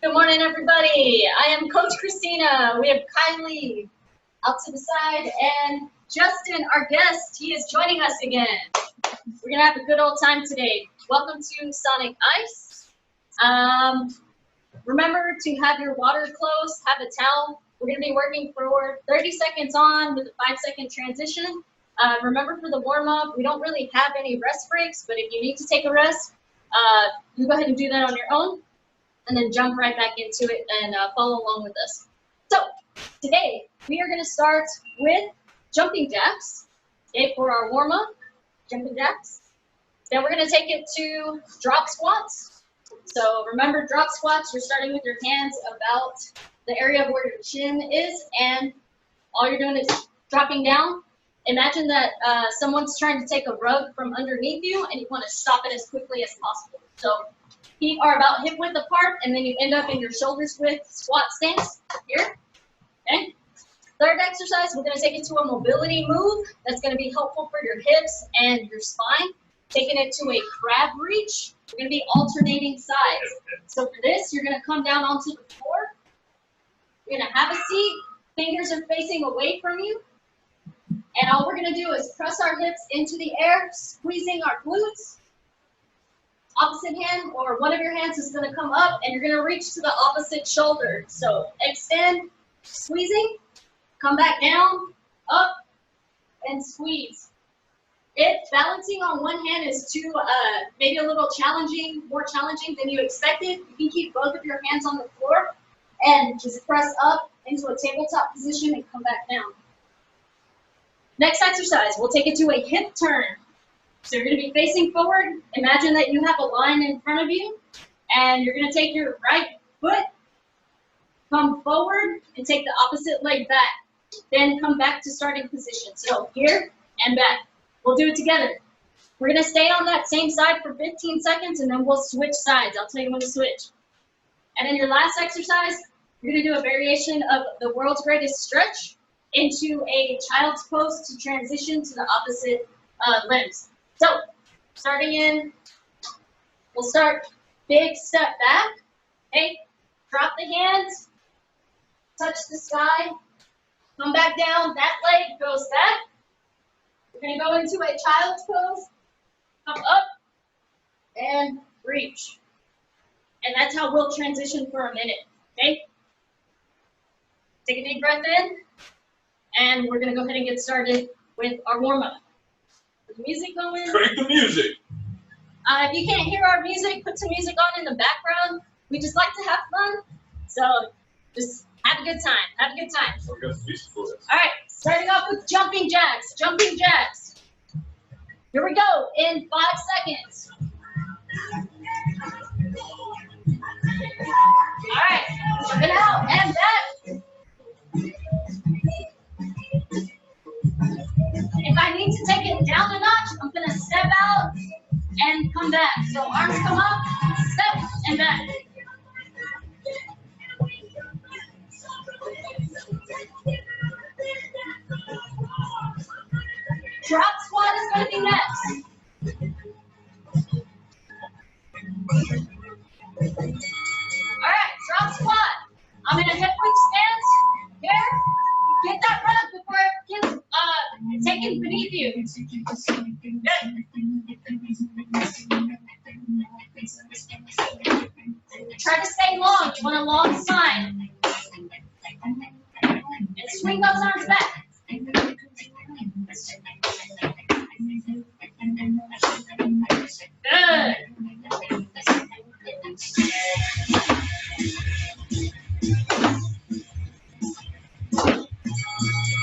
Good morning, everybody. I am Coach Christina. We have Kylie out to the side, and Justin, our guest, he is joining us again. We're going to have a good old time today. Welcome to Sonic Ice. Remember to have your water close, have a towel. We're going to be working for 30 seconds on with a 5-second transition. Remember for the warm-up, we don't really have any rest breaks, but if you need to take a rest, you go ahead and do that on your own, and then jump right back into it and follow along with us. So today, we are going to start with jumping jacks, okay, for our warm-up, jumping jacks. Then we're going to take it to drop squats. So remember, drop squats, you're starting with your hands about the area where your chin is, and all you're doing is dropping down. Imagine that someone's trying to take a rug from underneath you, and you want to stop it as quickly as possible. So feet are about hip width apart, and then you end up in your shoulders width squat stance here. Okay. Third exercise, we're going to take it to a mobility move that's going to be helpful for your hips and your spine. Taking it to a crab reach. We're going to be alternating sides. So for this, you're going to come down onto the floor. You're going to have a seat. Fingers are facing away from you. And all we're going to do is press our hips into the air, squeezing our glutes. Opposite hand, or one of your hands is going to come up, and you're going to reach to the opposite shoulder. So extend, squeezing, come back down, up, and squeeze. If balancing on one hand is too, maybe a little challenging, more challenging than you expected, you can keep both of your hands on the floor and just press up into a tabletop position and come back down. Next exercise, we'll take it to a hip turn. So you're going to be facing forward. Imagine that you have a line in front of you, and you're going to take your right foot, come forward, and take the opposite leg back. Then come back to starting position. So here and back. We'll do it together. We're going to stay on that same side for 15 seconds, and then we'll switch sides. I'll tell you when to switch. And then your last exercise, you're going to do a variation of the world's greatest stretch into a child's pose to transition to the opposite limbs. So, starting in, we'll start big step back, okay? Drop the hands, touch the sky, come back down, that leg goes back. We're gonna go into a child's pose, come up, and reach. And that's how we'll transition for a minute, okay? Take a deep breath in, and we're gonna go ahead and get started with our warm-up. The music going. Crank the music. If you can't hear our music, put some music on in the background. We just like to have fun, so just have a good time. Have a good time. So we got some music for this. All right, starting off with jumping jacks. Jumping jacks. Here we go in 5 seconds. All right, jumping out and back. If I need to take it down a notch, I'm going to step out and come back. So arms come up, step, and back. Drop squat is going to be next. All right, drop squat. I'm in a hip width stance here. Get that rug before it gets taken beneath you. Good. Try to stay long. You want a long spine. And swing those arms back. Good.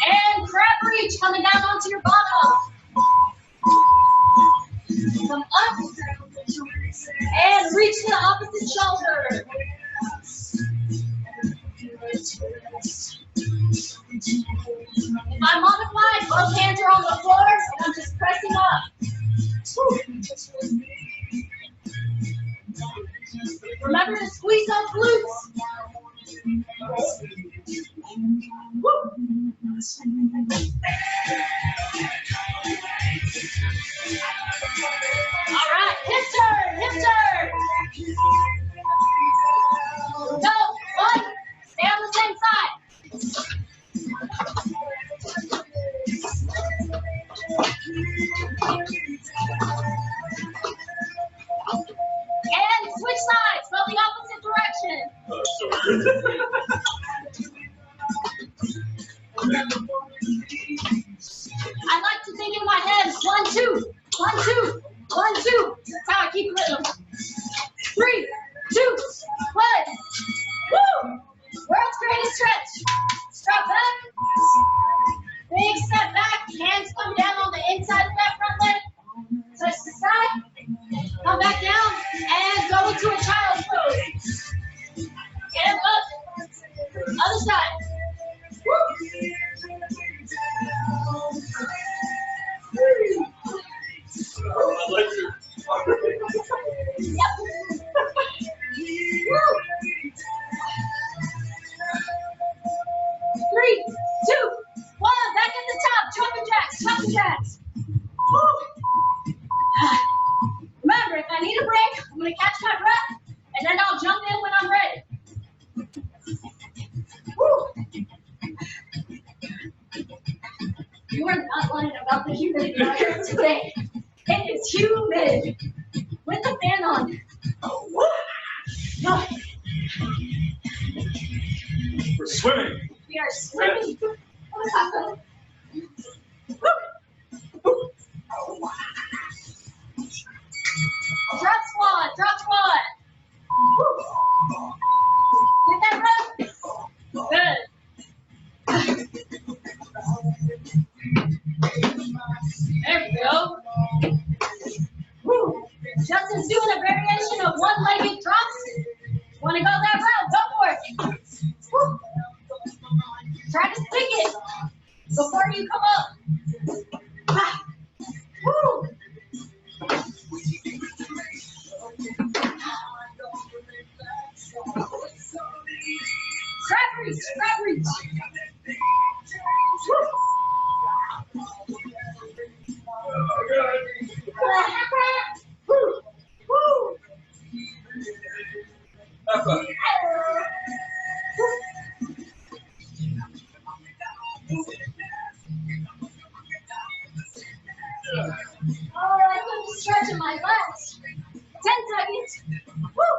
And crab reach, coming down onto your bottom. Come up and reach to the opposite shoulder. If I'm modified, both hands are on the floor, and I'm just pressing up. Remember to squeeze those glutes. Woo. All right, hip turn, hip turn. Go. I like to think in my head, 1, 2, 1, 2, 1, 2. That's how I keep rhythm. 3, 2, 1. Woo! World's greatest stretch. Strap back. Big step back. Hands come down on the inside of that front leg. Touch the side. Come back down and go into a child's pose. And up. Other side. Woo! Yep. Woo! 3, 2, 1. Back at the top. Jumping jacks. Jumping jacks. Woo! Remember, if I need a break, I'm going to catch my breath, and then I'll jump in when I'm ready. Woo! You are not lying about the humidity out here today. It is humid with the fan on. Woo! No. We're swimming. We are swimming. Drop squat, drop squat. Get that breath. Good. There we go. Woo. Justin's doing a variation of one-legged drops. Want to go that route? Go for it. Woo. Try to stick it before you come up. Ah. Woo. Crab reach, crab reach. Woo. Woo. Woo. Oh, I couldn't stretch in my legs. 10 seconds. Woo.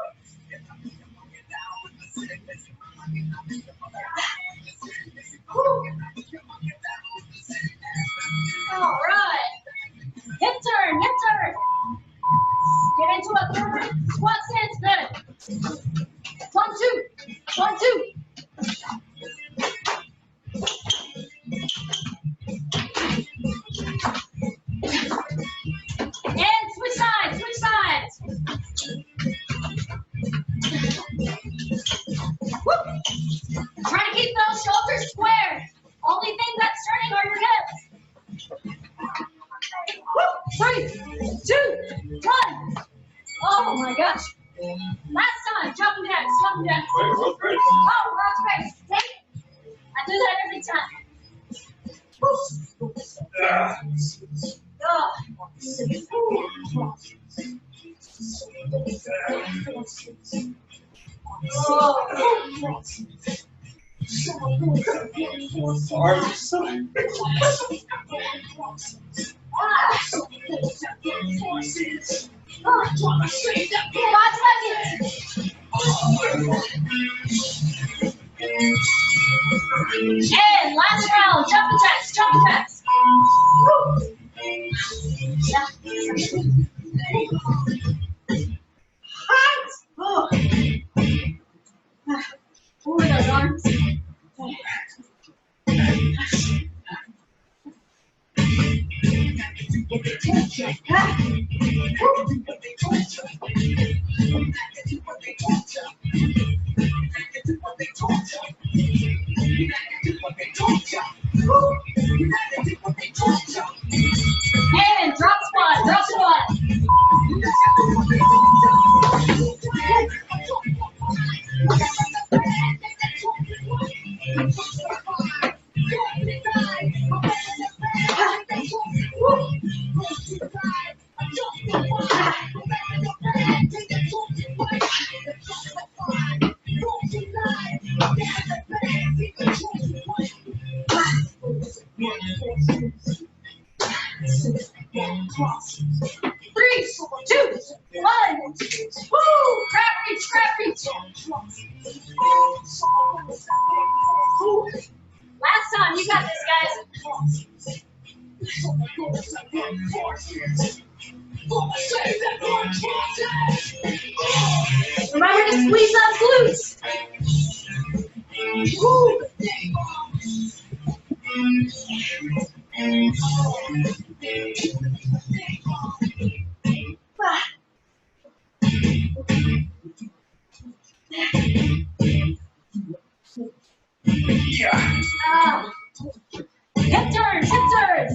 All right. Hip turn, hip turn. Get into a third squat stance good. 1, 2, 1, 2. And switch sides, switch sides. Woo. Try to keep those shoulders square. Only thing that's turning are your hips. Woo. 3, 2, 1. Oh my gosh. Last time, jumping jacks, jumping jacks. Oh, world's great. Take it. I do that every time. Woo. Oh. Arms. 5 seconds. And last round, jumping jacks, jumping jacks. Yeah. Hot. Oh. Over those arms. And drop squat, drop squat. Woo. Yeah. Ah. Hip turns, hip turns.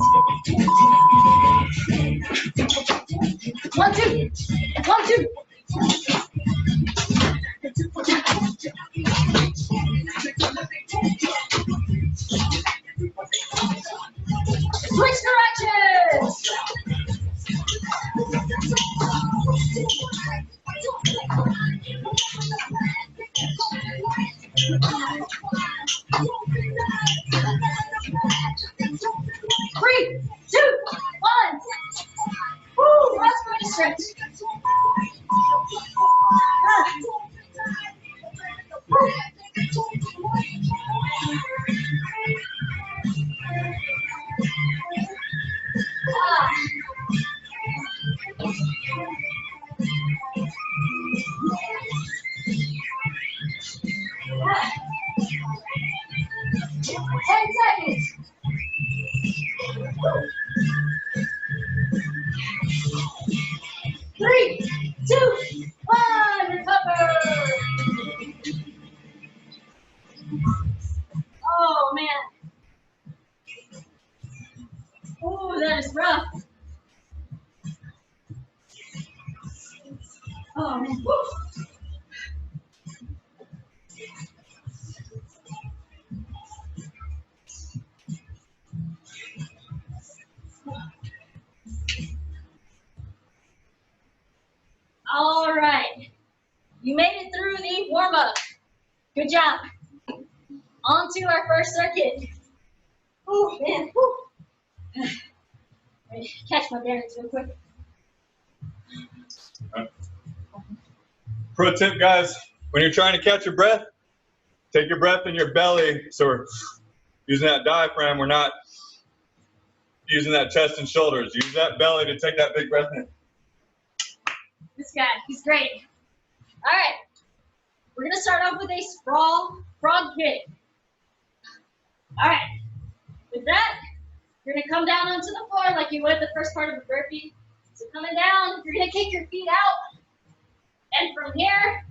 1, 2, 1, 2. Switch directions. Three, 2, 1. Woo, that's pretty stretch. Ah. Woo. Ah. 10 seconds. 3, 2, 1. Recover. Oh man. Oh, that is rough. Oh man. Woo. All right. You made it through the warm-up. Good job. On to our first circuit. Oh man. Woo. Catch my bearings real quick. Pro tip, guys, when you're trying to catch your breath, take your breath in your belly. So we're using that diaphragm. We're not using that chest and shoulders. Use that belly to take that big breath in. This guy, he's great. All right. We're going to start off with a sprawl frog kick. All right. With that, you're going to come down onto the floor like you would the first part of a burpee. So coming down, you're going to kick your feet out. And from here,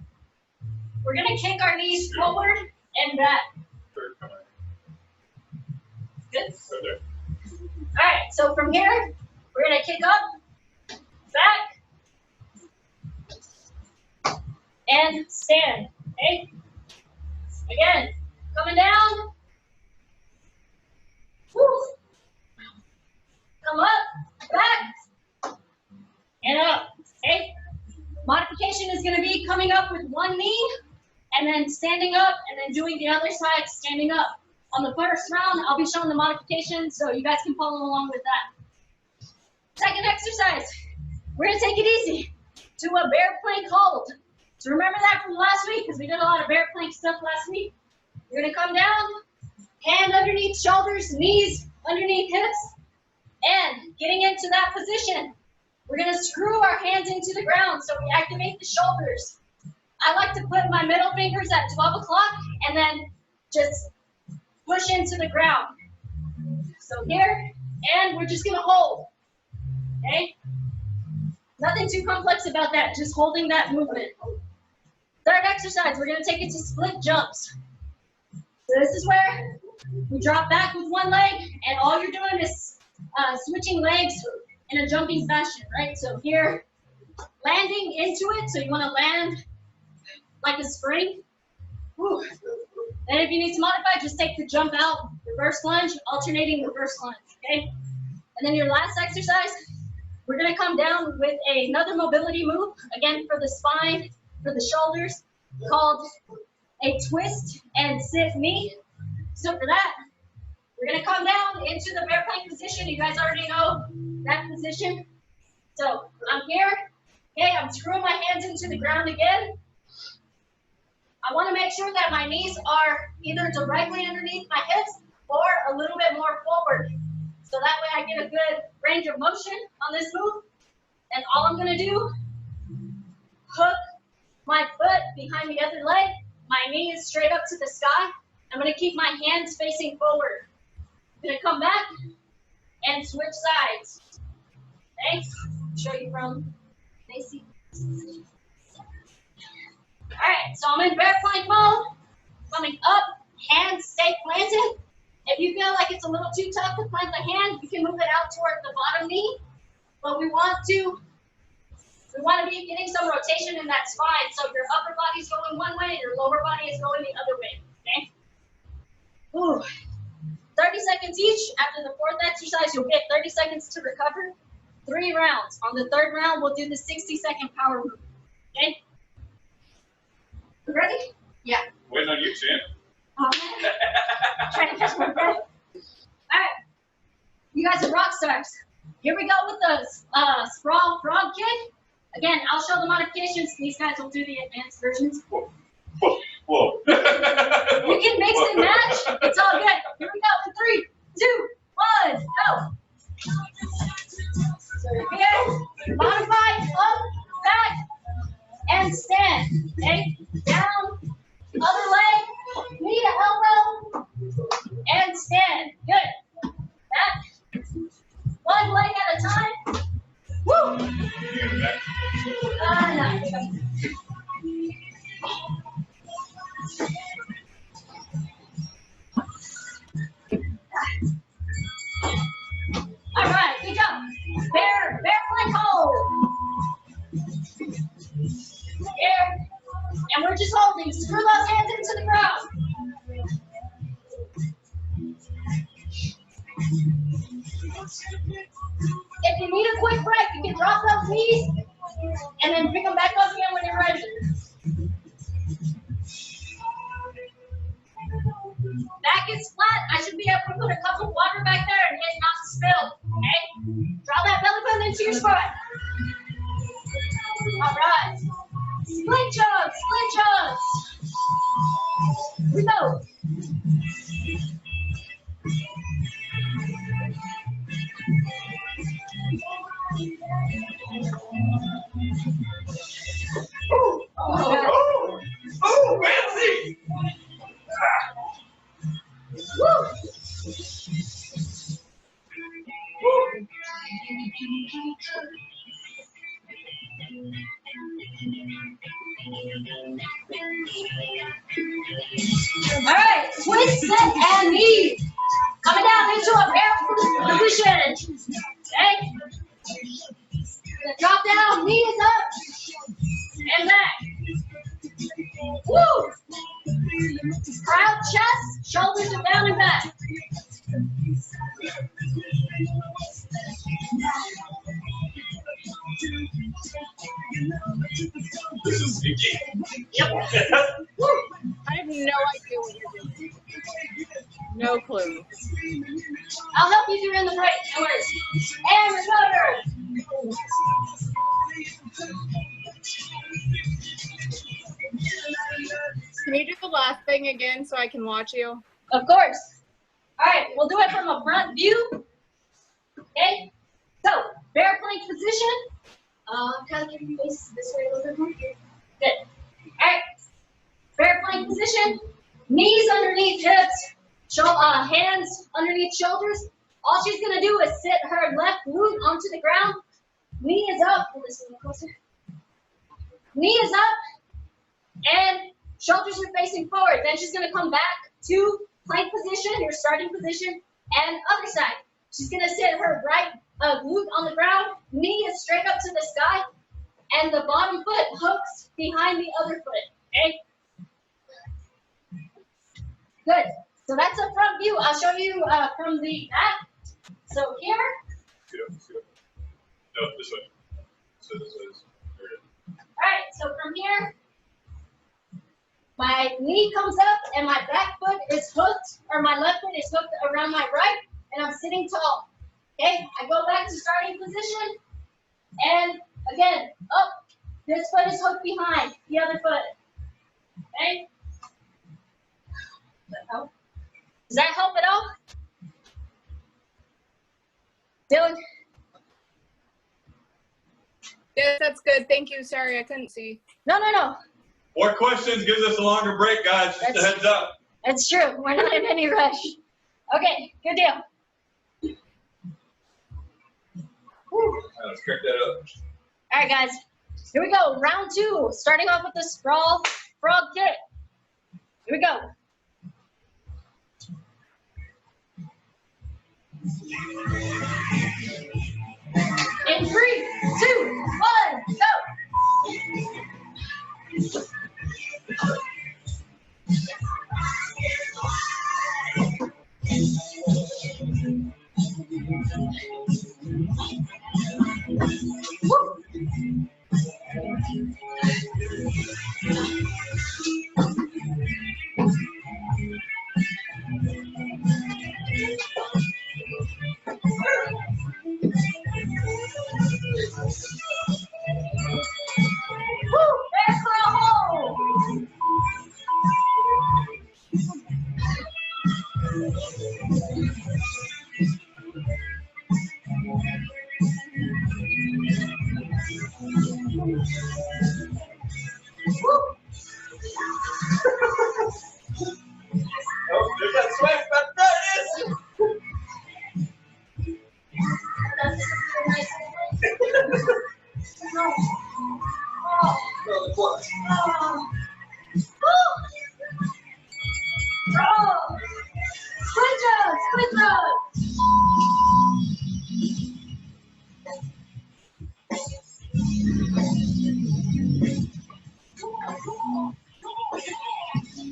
we're going to kick our knees forward and back. Good. All right, so from here, we're going to kick up, back, and stand. Okay? Again, coming down. Woo. Come up, back, and up. Okay? Modification is going to be coming up with one knee, and then standing up, and then doing the other side, standing up. On the first round, I'll be showing the modification, so you guys can follow along with that. Second exercise, we're going to take it easy to a bear plank hold. So remember that from last week, because we did a lot of bear plank stuff last week. You're going to come down, hand underneath shoulders, knees underneath hips, and getting into that position. We're going to screw our hands into the ground so we activate the shoulders. I like to put my middle fingers at 12 o'clock and then just push into the ground. So here, and we're just going to hold. Okay? Nothing too complex about that, just holding that movement. Third exercise, we're going to take it to split jumps. So this is where we drop back with one leg, and all you're doing is switching legs in a jumping fashion, right? So here, landing into it, so you want to land like a spring. Whew. And if you need to modify, just take the jump out, reverse lunge, alternating reverse lunge, okay? And then your last exercise, we're gonna come down with another mobility move, again for the spine, for the shoulders, called a twist and sit knee. So for that, we're gonna come down into the bear plank position. You guys already know that position. So I'm here, okay, I'm screwing my hands into the ground again. I want to make sure that my knees are either directly underneath my hips or a little bit more forward. So that way I get a good range of motion on this move. And all I'm going to do, hook my foot behind the other leg, my knee is straight up to the sky, I'm gonna keep my hands facing forward. I'm gonna come back and switch sides. Okay? Show you from Macy. All right, so I'm in bear plank mode. Coming up, hands stay planted. If you feel like it's a little too tough to plant the hand, you can move it out toward the bottom knee. But we want to be getting some rotation in that spine. So your upper body is going one way, your lower body is going the other way. Okay? Ooh. 30 seconds each. After the fourth exercise, you'll get 30 seconds to recover. 3 rounds. On the third round, we'll do the 60-second power move. Okay? You ready? Yeah. Waiting on you, Sam. Oh, man. Trying to catch my breath. All right. You guys are rock stars. Here we go with the sprawl frog kick. Again, I'll show the modifications. These guys will do the advanced versions. Whoa. Whoa. You can mix and match. It's all good. Here we go. In 3, 2, 1, go. So here, modify, up, back, and stand. Okay? Down, other leg, knee to elbow, and stand. Good. Back. One leg at a time. Woo! Nice. All right, good job. Bear plank hold. Here. And we're just holding. Screw those hands into the ground. If you need a quick break, you can drop those knees and then pick them back up again when you're ready. Back is flat. I should be able to put a cup of water back there and get not spilled. Okay? Draw that belly button into your spine. All right. Split jumps, split jumps. Here we go. Oh, fancy! Woo! All right, twist, sit, and knee. Coming down into a bear position. Okay? Drop down, knees up, and back. Woo! Proud chest, shoulders are down and back. This is sneaky. Yep. I have no idea what you're doing. No clue. I'll help you during the break, no worries. And recover. Can you do the last thing again so I can watch you? Of course. All right, we'll do it from a front view. Okay, so bear plank position. Kind of give your face this way a little bit more. Good. All right, bear plank position. Knees underneath hips. Hands underneath shoulders. All she's gonna do is sit her left glute onto the ground. Knee is up. Pull this a little closer. Knee is up, and shoulders are facing forward. Then she's gonna come back to plank position, your starting position, and other side. She's gonna sit her right glute on the ground. Knee is straight up to the sky, and the bottom foot hooks behind the other foot. Okay. Good. So that's a front view. I'll show you from the back. So here. No, this way. So this way. All right. So from here, my knee comes up and my back foot is hooked, or my left foot is hooked around my right, and I'm sitting tall. Okay. I go back to starting position, and again up. This foot is hooked behind the other foot. Okay. Does that help at all? Dylan? Yes, that's good. Thank you. Sorry, I couldn't see. No. More questions gives us a longer break, guys. Just a heads up. It's true. We're not in any rush. Okay, good deal. Let's crank that up. All right, guys. Here we go. Round 2. Starting off with the sprawl frog kick. Here we go. In 3, 2, 1, go. Woo. Woo, there's for a hole. Woo. Oh, there's that sweat. There it is.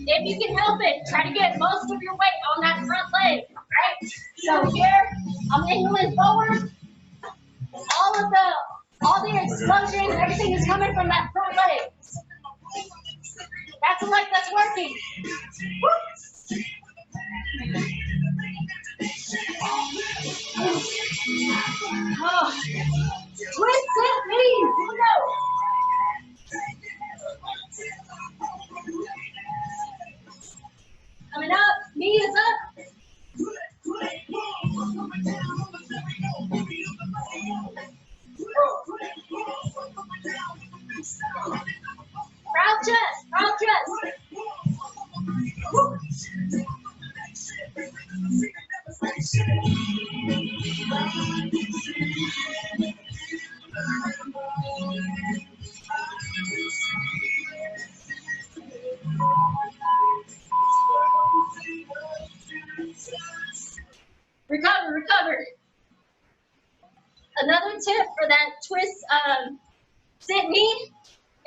If you can help it, try to get most of your weight on that front leg, right? So here, I'm angling forward. All the explosion, everything is coming from that front leg. That's a leg that's working. Woo. Oh. Twist it, please. Here we go. Coming up, knee is up. Proud chest, proud chest. Recover, recover. Another tip for that twist sit knee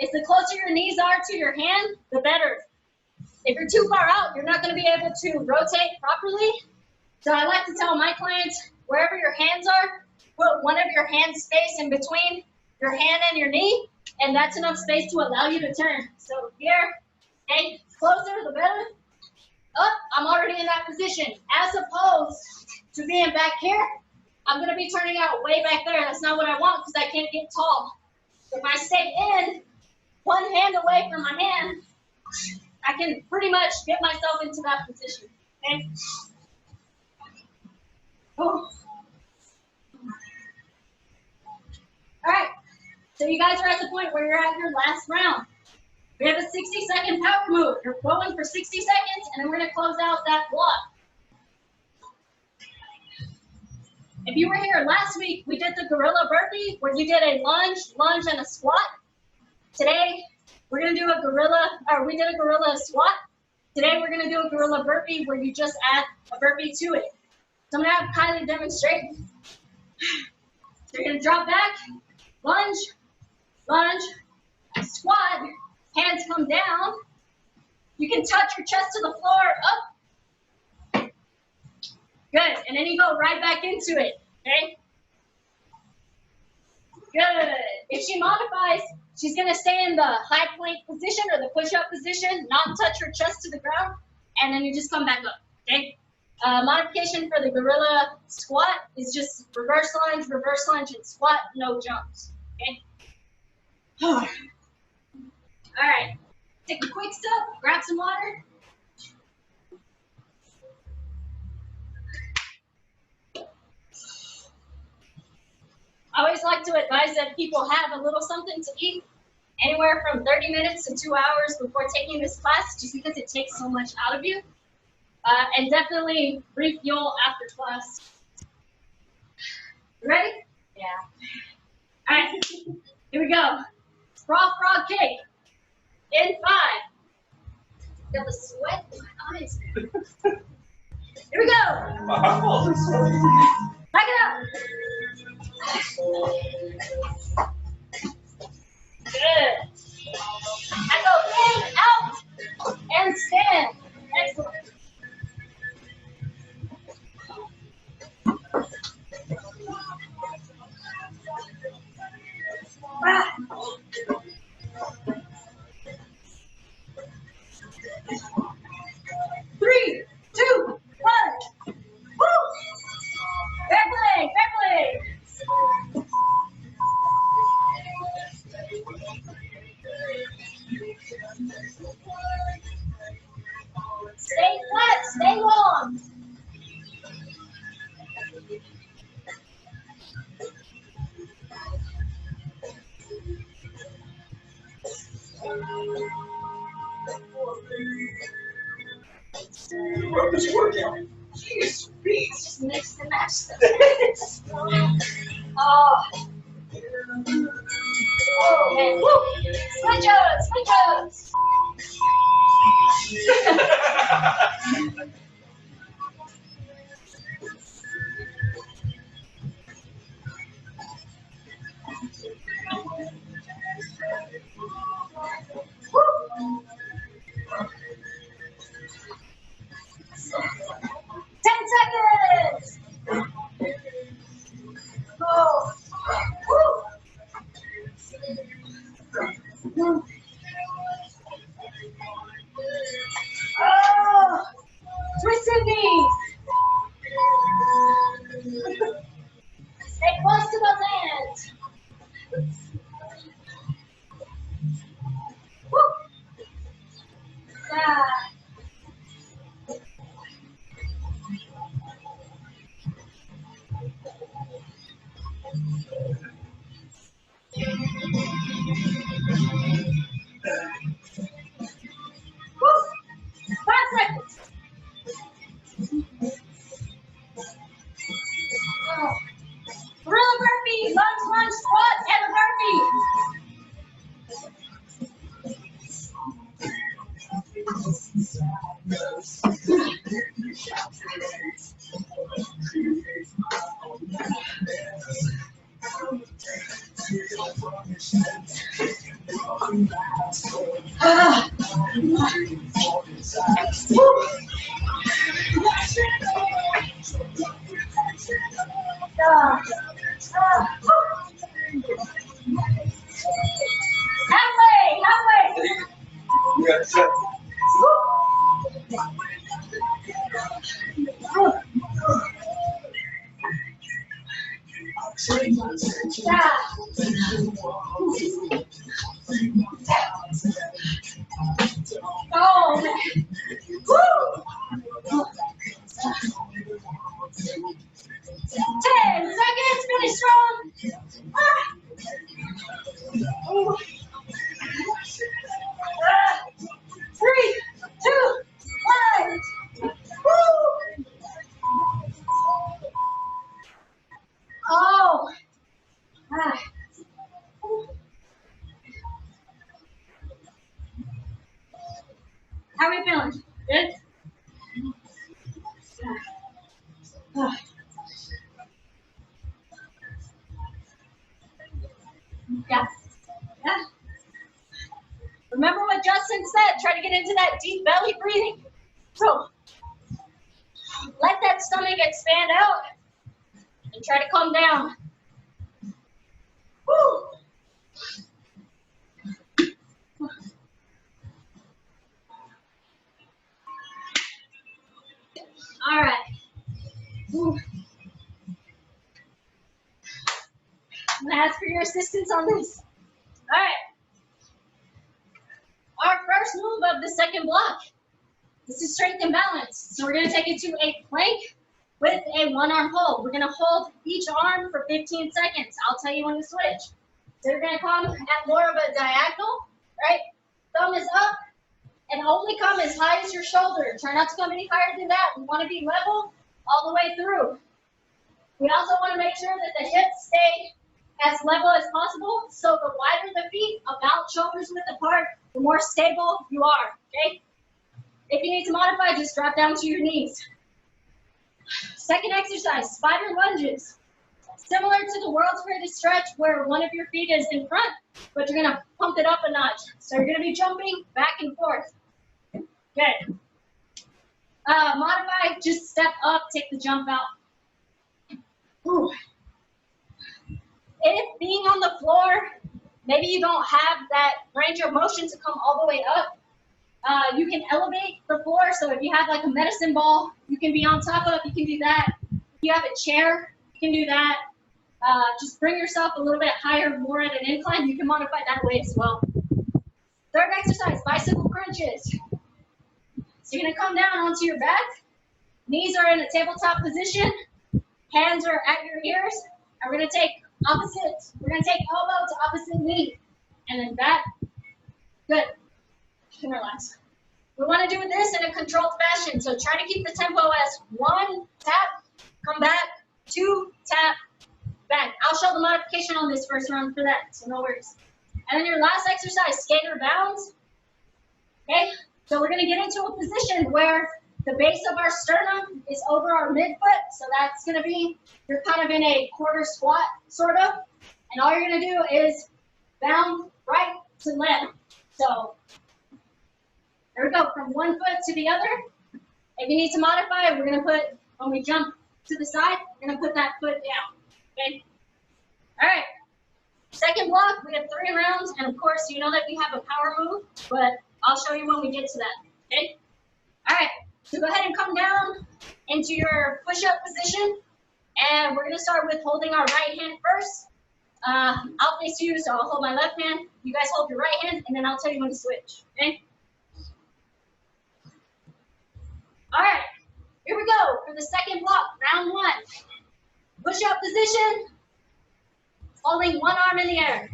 is the closer your knees are to your hand, the better. If you're too far out, you're not going to be able to rotate properly. So I like to tell my clients, wherever your hands are, put one of your hands space in between your hand and your knee, and that's enough space to allow you to turn. So here, okay, closer, the better. Up, I'm already in that position. As opposed to being back here, I'm going to be turning out way back there. That's not what I want because I can't get tall. If I stay in, one hand away from my hand, I can pretty much get myself into that position, okay? Oh. All right, so you guys are at the point where you're at your last round. We have a 60-second power move. You're going for 60 seconds, and then we're going to close out that block. If you were here last week, we did the gorilla burpee, where you did a lunge, and a squat. Today, we're going to do we did a gorilla squat. Today, we're going to do a gorilla burpee, where you just add a burpee to it. So I'm going to have Kylie demonstrate. So you're going to drop back, lunge, squat, hands come down. You can touch your chest to the floor, up. Good, and then you go right back into it, okay? Good. If she modifies, she's gonna stay in the high plank position or the push-up position, not touch her chest to the ground, and then you just come back up, okay? Modification for the gorilla squat is just reverse lunge, and squat, no jumps, okay? All right, take a quick step, grab some water. I always like to advise that people have a little something to eat, anywhere from 30 minutes to 2 hours before taking this class, just because it takes so much out of you. And definitely refuel after class. Ready? Yeah. All right, here we go. Raw frog cake. In 5. Got the sweat in my eyes. Here we go. Back it up. Good. I go in, out, and stand. Excellent. Ah. 3, 2, 1. Woo! Back leg, back leg. Stay flat, stay long. Love this workout. Jeez, beats. Just mix and match them. Oh. Oh, man. Woo! Switch ups, switch ups. Woo! 10 seconds. Go. Woo! Oh! Twisted knees. Stay close to those hands. Woo! Ah. Woo! 5 seconds. Oh. Gorilla burpee, lunge, lunge, squat, and a burpee. Ah. Woo. Ah. Ah. Halfway, halfway. Yes, sir. Oh, man. Woo! 10 seconds, finish strong. Ah. Ooh. 3, 2, 1. Woo! Oh. Ah. How are we feeling? Good? Ah. Yeah. Yeah. Remember what Justin said, try to get into that deep belly breathing. So let that stomach expand out and try to calm down. Woo. All right. Woo. I'm gonna ask for your assistance on this. All right. Our first move of the second block. This is strength and balance. So we're gonna take it to a plank with a 1-arm hold. We're gonna hold each arm for 15 seconds. I'll tell you when to switch. So you're gonna come at more of a diagonal, right? Thumb is up and only come as high as your shoulder. Try not to come any higher than that. We want to be level all the way through. We also want to make sure that the hips stay as level as possible. So the wider the feet, about shoulders width apart, the more stable you are, okay? If you need to modify, just drop down to your knees. Second exercise, spider lunges. Similar to the world's greatest stretch where one of your feet is in front, but you're gonna pump it up a notch. So you're gonna be jumping back and forth. Okay. Modify, just step up, take the jump out. Ooh. If being on the floor, maybe you don't have that range of motion to come all the way up, you can elevate the floor. So if you have like a medicine ball, you can be on top of, you can do that. If you have a chair, you can do that. Just bring yourself a little bit higher, more at an incline. You can modify that way as well. Third exercise, bicycle crunches. So you're gonna come down onto your back. Knees are in a tabletop position. Hands are at your ears. And we're gonna take opposite. We're gonna take elbow to opposite knee. And then back. Good. You can relax. We wanna do this in a controlled fashion. So try to keep the tempo as 1, tap, come back, 2, tap, back. I'll show the modification on this first round for that, so no worries. And then your last exercise, skater bounds. Okay, so we're gonna get into a position where the base of our sternum is over our midfoot, so that's gonna be, you're kind of in a quarter squat, sort of, and all you're gonna do is bound right to left. So, there we go, from one foot to the other. If you need to modify, we're gonna put, when we jump to the side, we're gonna put that foot down. Okay. All right. Second block, we have 3 rounds, and of course, you know that we have a power move, but I'll show you when we get to that. Okay. All right. So go ahead and come down into your push-up position, and we're gonna start with holding our right hand first. I'll face you, so I'll hold my left hand. You guys hold your right hand, and then I'll tell you when to switch. Okay. All right. Here we go for the second block, round 1. Push-up position, holding one arm in the air.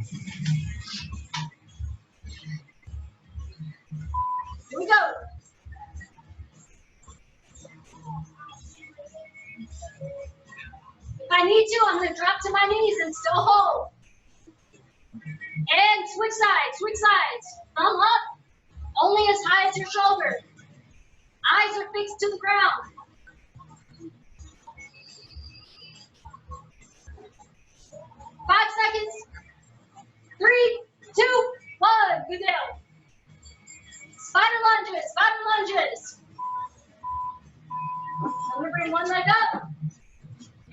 Here we go. If I need to, I'm gonna drop to my knees and still hold. And switch sides, switch sides. Thumb up, only as high as your shoulder. Eyes are fixed to the ground. 5 seconds. 3, 2, 1. Good deal. Spider lunges, spider lunges. I'm gonna bring one leg up.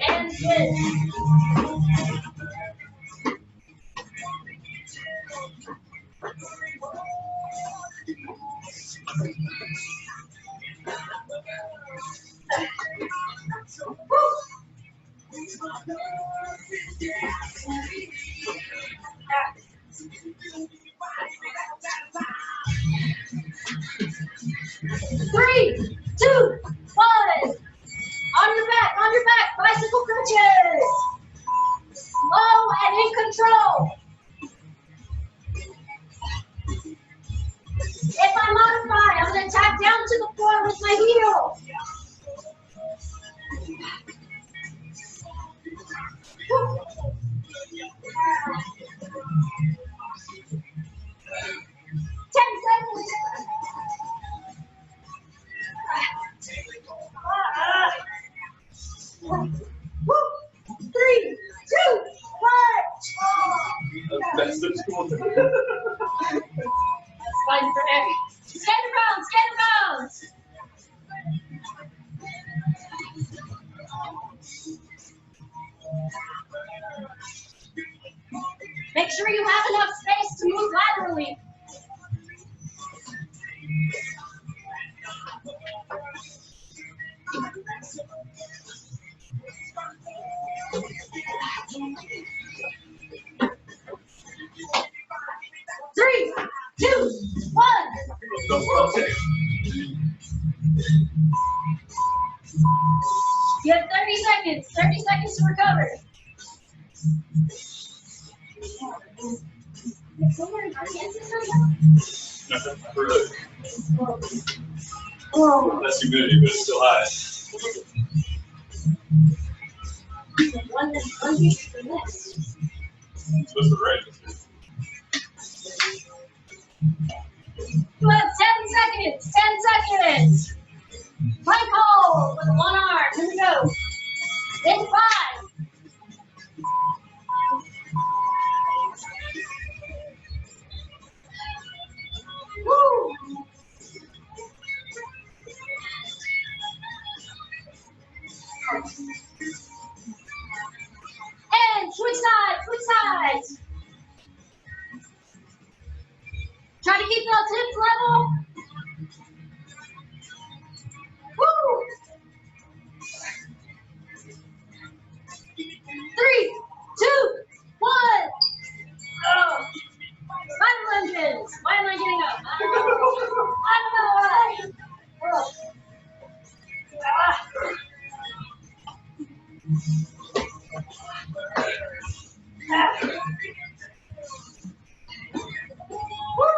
And good. Three, 2, 1. On your back, bicycle crunches. Slow and in control. If I modify, I'm gonna tap down to the floor with my heel. That's the school. Fine for Abby. Stand around, stand around. Make sure you have enough space to move laterally. Three, 2, 1. You have 30 seconds. 30 seconds to recover. No. Less humidity, but it's still high. It's supposed to rain. You have 10 seconds. 10 seconds. Plank hold with one arm. Here we go. In 5. Woo. And switch sides, switch sides. Try to keep those hips level. Woo. 3, 2, 1. Oh. Final lunges. Why am I getting up? I don't know why. Oh. Ah. Woo.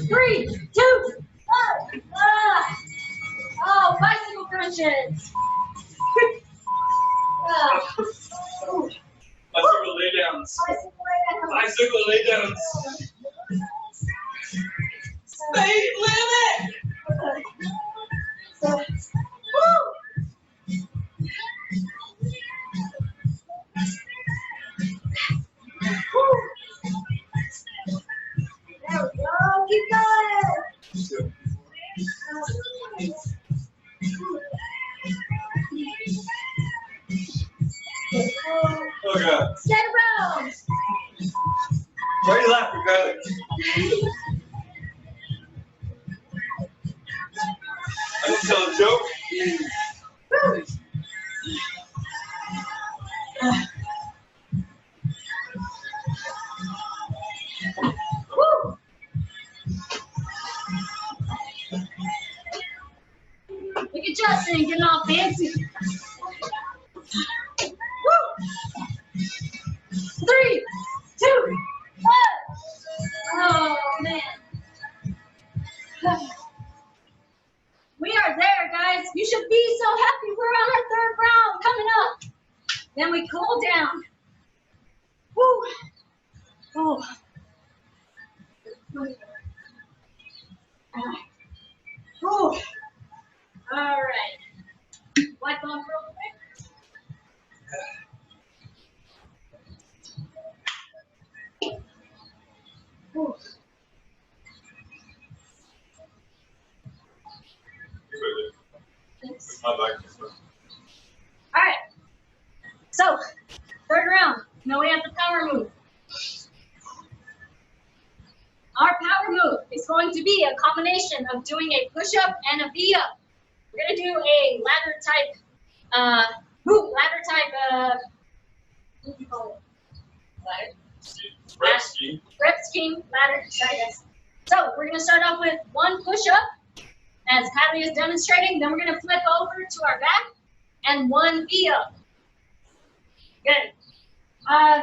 3, 2, 1. Oh, bicycle crunches. Bicycle lay downs. Bicycle lay downs. Speed limit. There we go. Keep going. Oh God. Stand around. Why are you laughing, Kylie? I didn't tell a joke. Woo. Look at Justin getting all fancy. Woo. 3, 2, 1. Oh man. We are there, guys. You should be so happy. We're on our 3rd round coming up. Then we cool down. Woo. Oh. Whew. All right. Wipe off real quick. Whew. Thanks. My back. All right. So, 3rd round. Now we have the power move. Our power move is going to be a combination of doing a push-up and a V-up. We're going to do a ladder type move, ladder type, what do you call it? Ladder? Rep scheme. Rep scheme, ladder, sorry guys. So we're going to start off with one push-up, as Patty is demonstrating. Then we're going to flip over to our back and one V-up. Good.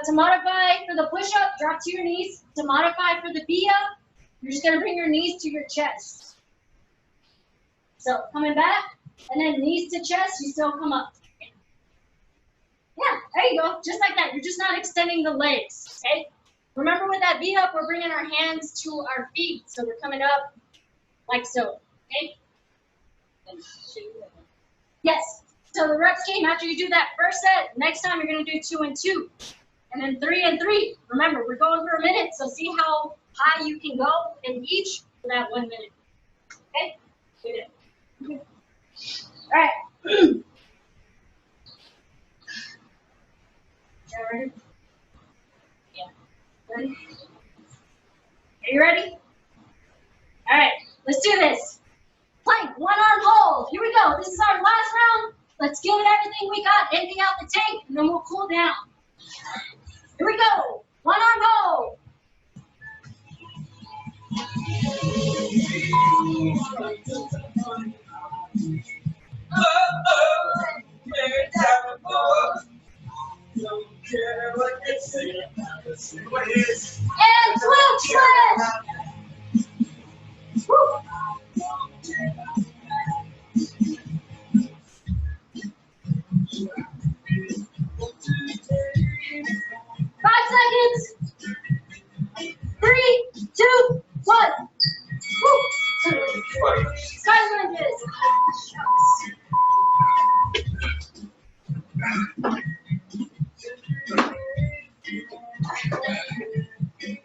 To modify for the push-up, drop to your knees. To modify for the V-up, you're just going to bring your knees to your chest. So coming back, and then knees to chest, you still come up. Yeah, there you go. Just like that. You're just not extending the legs, okay? Remember with that V-up, we're bringing our hands to our feet. So we're coming up like so, okay? Yes. So the rep scheme, after you do that first set, next time you're going to do 2 and 2. And then 3 and 3. Remember, we're going for a minute, so see how high you can go in each for that 1 minute. Okay? Good. All right. Ready? Yeah. Ready? Are you ready? All right, let's do this. Plank, one arm hold. Here we go. This is our last round. Let's give it everything we got, empty out the tank, and then we'll cool down. Here we go. One arm hold. Don't care what they say about us. What is? And 12 sleds. Woo. 5 seconds. 3, 2, 1. Woo. Sky lunges.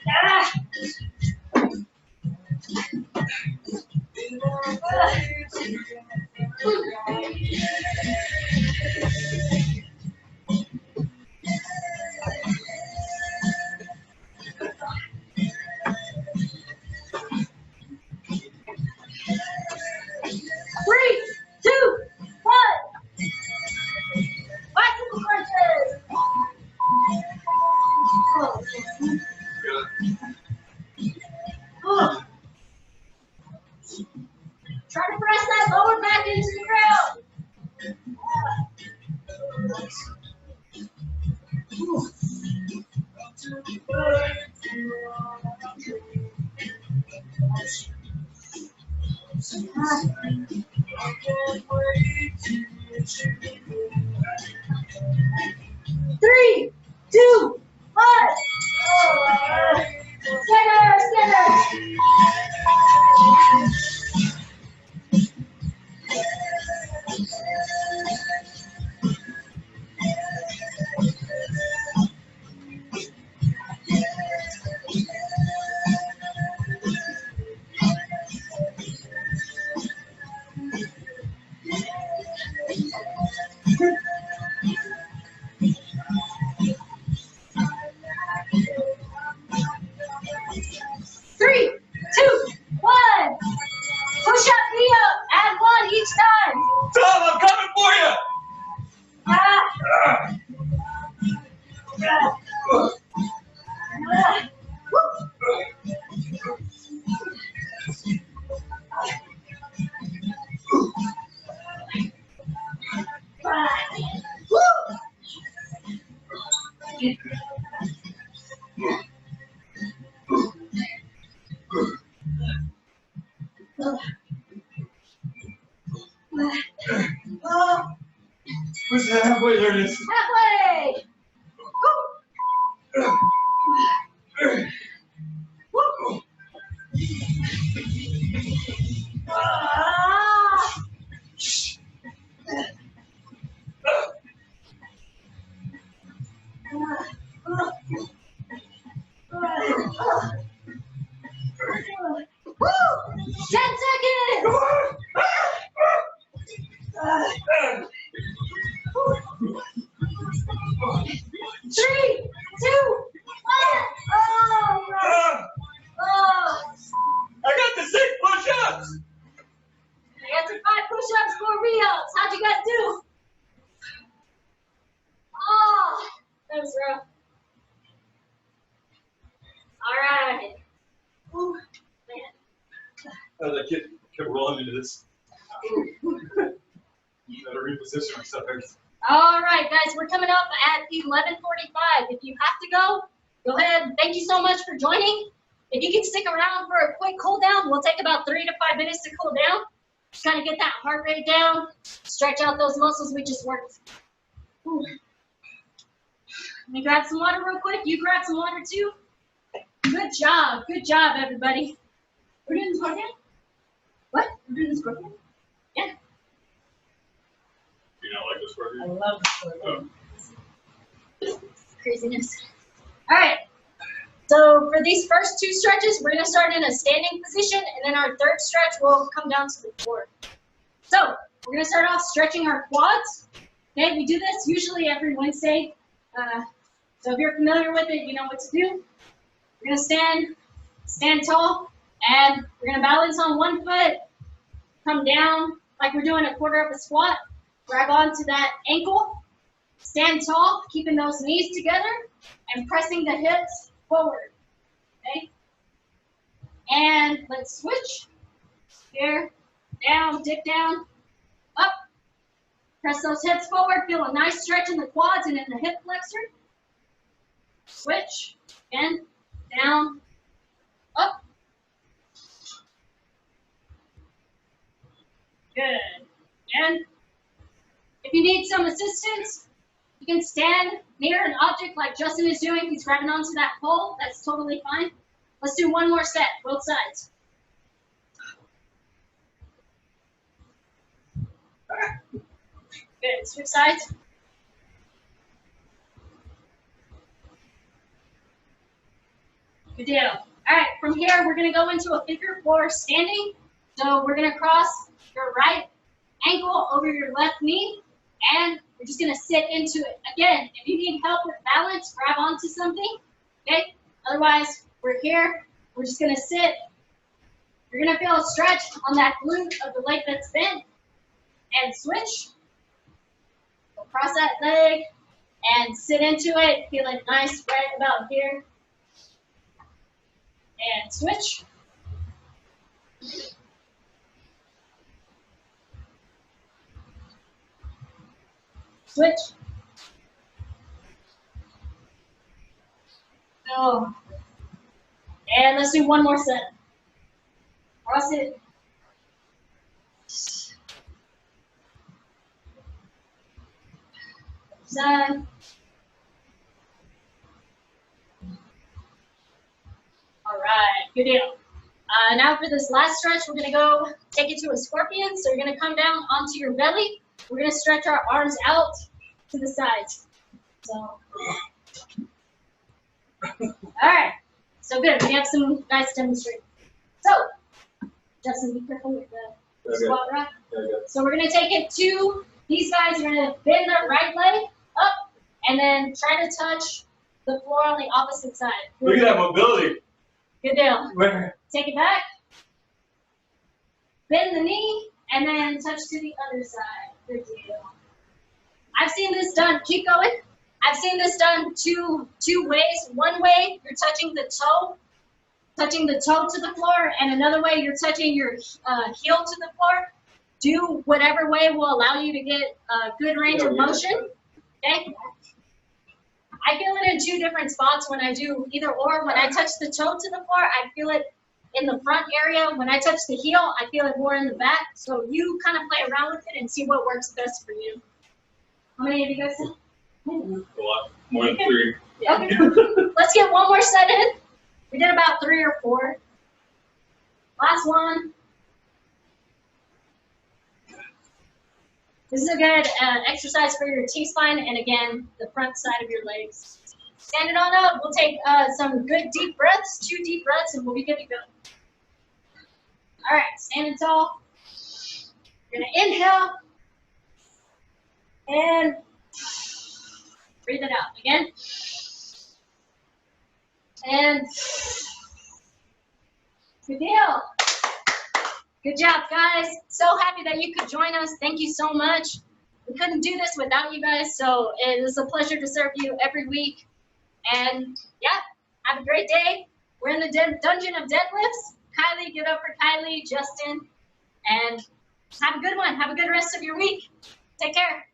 Ah. 3, 2, 1. Bicycle crunches. Oh. Try to press that lower back into the ground. Three, two, one. Skinner, Skinner. Three, two, one. Push up, knee up. Add 1 each time. Tom, I'm coming for you. Ah. Woo. Woo. Where's the halfway? There it is. Halfway. Woo. Woo. Ah. Woo! 10 seconds! 3, 2, 1. Oh, right. Oh. I got the 6 push-ups. I got some 5 push-ups, 4 re-ups. How'd you guys do? Oh, that was rough. All right. Ooh, man. That kid kept rolling into this. Gotta reposition myself. All right, guys, we're coming up at 11:45. If you have to go ahead. Thank you so much for joining. If you can stick around for a quick cool down, we'll take about 3 to 5 minutes to cool down. Just kind of get that heart rate down, stretch out those muscles we just worked. Ooh. Let me grab some water real quick. You grab some water too. Good job, everybody. We're doing the scorpion? What? We're doing the scorpion? Yeah. You not like the scorpion? I love the scorpion. Craziness. All right. So for these first 2 stretches, we're going to start in a standing position, and then our third stretch will come down to the floor. So we're going to start off stretching our quads. Okay, we do this usually every Wednesday. So if you're familiar with it, you know what to do. We're going to stand tall, and we're going to balance on one foot, come down like we're doing a quarter of a squat, grab onto that ankle, stand tall, keeping those knees together, and pressing the hips forward, okay? And let's switch. Here, down, dip down, up. Press those hips forward. Feel a nice stretch in the quads and in the hip flexor. Switch, again, down, up. Good. And if you need some assistance, you can stand near an object like Justin is doing. He's grabbing onto that pole. That's totally fine. Let's do one more set, both sides. Good. Switch sides. Good deal. All right, from here, we're going to go into a figure four standing. So we're going to cross your right ankle over your left knee, and we're just going to sit into it. Again, if you need help with balance, grab onto something, okay? Otherwise, we're here. We're just going to sit. You're going to feel a stretch on that glute of the leg that's bent, and switch. We'll cross that leg and sit into it. Feel it nice right about here. And switch. Switch. Go. And let's do one more set. Cross it. Side. All right, good deal. Now for this last stretch, we're gonna go take it to a scorpion. So you're gonna come down onto your belly. We're gonna stretch our arms out to the sides. So, all right, so good. We have some nice demonstration. So, Justin, be careful with the squat rack. So we're gonna take it to these guys. You're gonna bend the right leg up, and then try to touch the floor on the opposite side. Look at that mobility. Good deal. Where? Take it back. Bend the knee, and then touch to the other side. Good deal. I've seen this done. Keep going. I've seen this done two ways. One way, you're touching the toe to the floor, and another way, you're touching your heel to the floor. Do whatever way will allow you to get a good range of motion. Okay. I feel it in two different spots when I do either or. When I touch the toe to the floor, I feel it in the front area. When I touch the heel, I feel it more in the back. So you kind of play around with it and see what works best for you. How many of you guys said? A lot. More than 3. Okay. Let's get one more set in. We did about 3 or 4. Last one. This is a good exercise for your T-spine and, again, the front side of your legs. Stand it on up. We'll take some good deep breaths, 2 deep breaths, and we'll be good to go. All right, standing tall. You're going to inhale. And breathe it out. Again. And good deal. Good job, guys. So happy that you could join us. Thank you so much. We couldn't do this without you guys, so it is a pleasure to serve you every week. And yeah, have a great day. We're in the dungeon of deadlifts. Kylie, give up for Kylie, Justin, and have a good one. Have a good rest of your week. Take care.